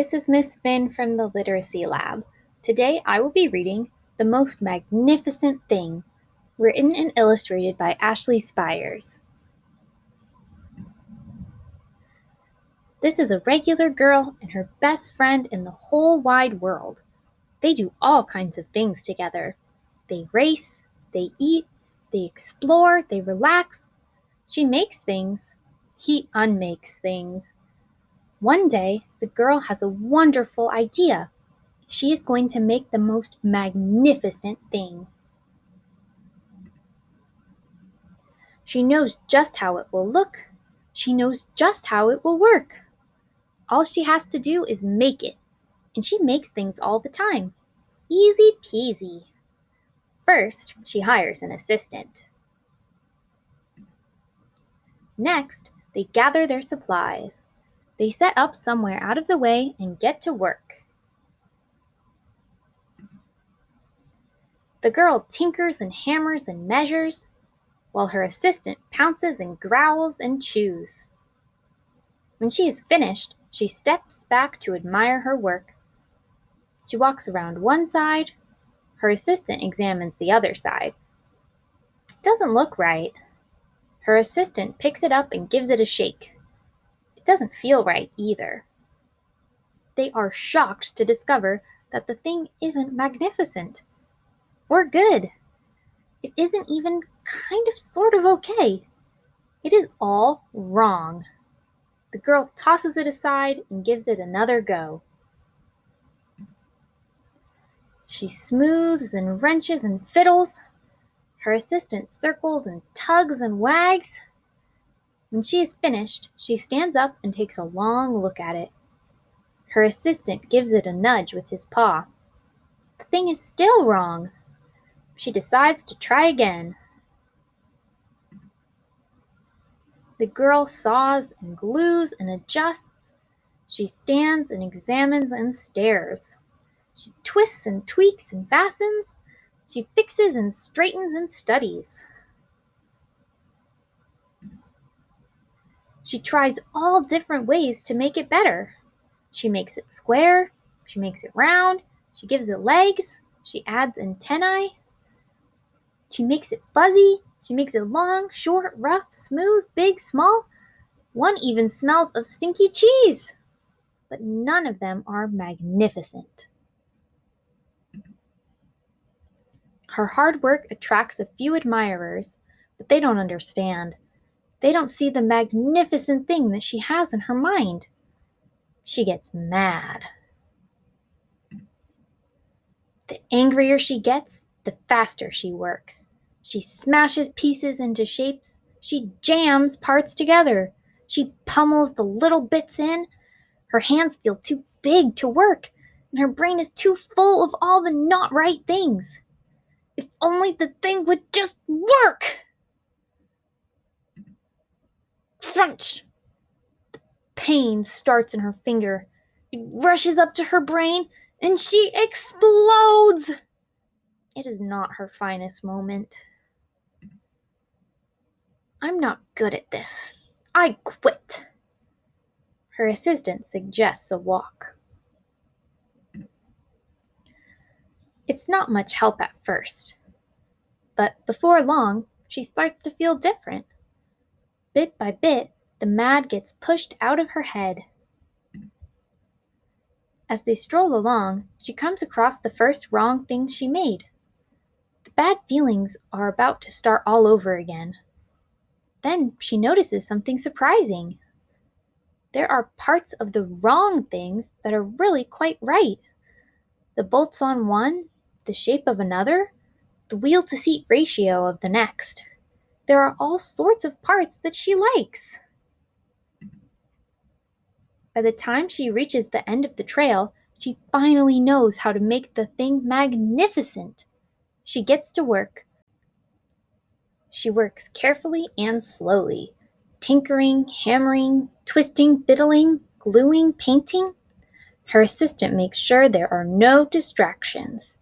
this is Miss Finn from the Literacy Lab. Today I will be reading The Most Magnificent Thing, written and illustrated by Ashley Spires. This is a regular girl and her best friend in the whole wide world. They do all kinds of things together. They race, they eat, they explore, they relax. She makes things. He unmakes things. One day, the girl has a wonderful idea. She is going to make the most magnificent thing. She knows just how it will look. She knows just how it will work. All she has to do is make it, and she makes things all the time. Easy peasy. First, she hires an assistant. Next, they gather their supplies. They set up somewhere out of the way and get to work. The girl tinkers and hammers and measures, while her assistant pounces and growls and chews. When she is finished, she steps back to admire her work. She walks around one side. Her assistant examines the other side. It doesn't look right. Her assistant picks it up and gives it a shake. It doesn't feel right either. They are shocked to discover that the thing isn't magnificent or good. It isn't even kind of sort of okay. It is all wrong. The girl tosses it aside and gives it another go. She smooths and wrenches and fiddles. Her assistant circles and tugs and wags. When she is finished, she stands up and takes a long look at it. Her assistant gives it a nudge with his paw. The thing is still wrong. She decides to try again. The girl saws and glues and adjusts. She stands and examines and stares. She twists and tweaks and fastens. She fixes and straightens and studies. She tries all different ways to make it better. She makes it square. She makes it round. She gives it legs. She adds antennae. She makes it fuzzy. She makes it long, short, rough, smooth, big, small. One even smells of stinky cheese. But none of them are magnificent. Her hard work attracts a few admirers, but they don't understand. They don't see the magnificent thing that she has in her mind. She gets mad. The angrier she gets, the faster she works. She smashes pieces into shapes. She jams parts together. She pummels the little bits in. Her hands feel too big to work, and her brain is too full of all the not right things. If only the thing would just work! Crunch! The pain starts in her finger. It rushes up to her brain, and she explodes! It is not her finest moment. I'm not good at this. I quit. Her assistant suggests a walk. It's not much help at first, but before long, she starts to feel different. Bit by bit, the mad gets pushed out of her head. As they stroll along, she comes across the first wrong thing she made. The bad feelings are about to start all over again. Then she notices something surprising. There are parts of the wrong things that are really quite right. The bolts on one, the shape of another, the wheel-to-seat ratio of the next. There are all sorts of parts that she likes. By the time she reaches the end of the trail, she finally knows how to make the thing magnificent. She gets to work. She works carefully and slowly, tinkering, hammering, twisting, fiddling, gluing, painting. Her assistant makes sure there are no distractions.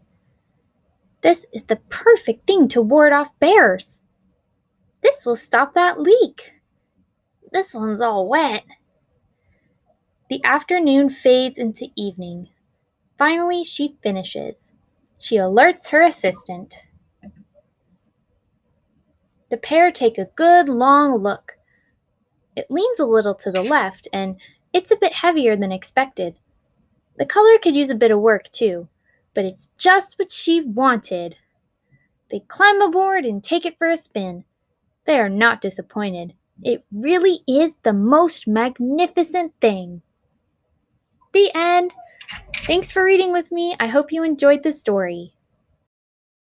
This is the perfect thing to ward off bears. This will stop that leak. This one's all wet. The afternoon fades into evening. Finally, she finishes. She alerts her assistant. The pair take a good long look. It leans a little to the left, and it's a bit heavier than expected. The color could use a bit of work too, but it's just what she wanted. They climb aboard and take it for a spin. They are not disappointed. It really is the most magnificent thing. The end. Thanks for reading with me. I hope you enjoyed the story.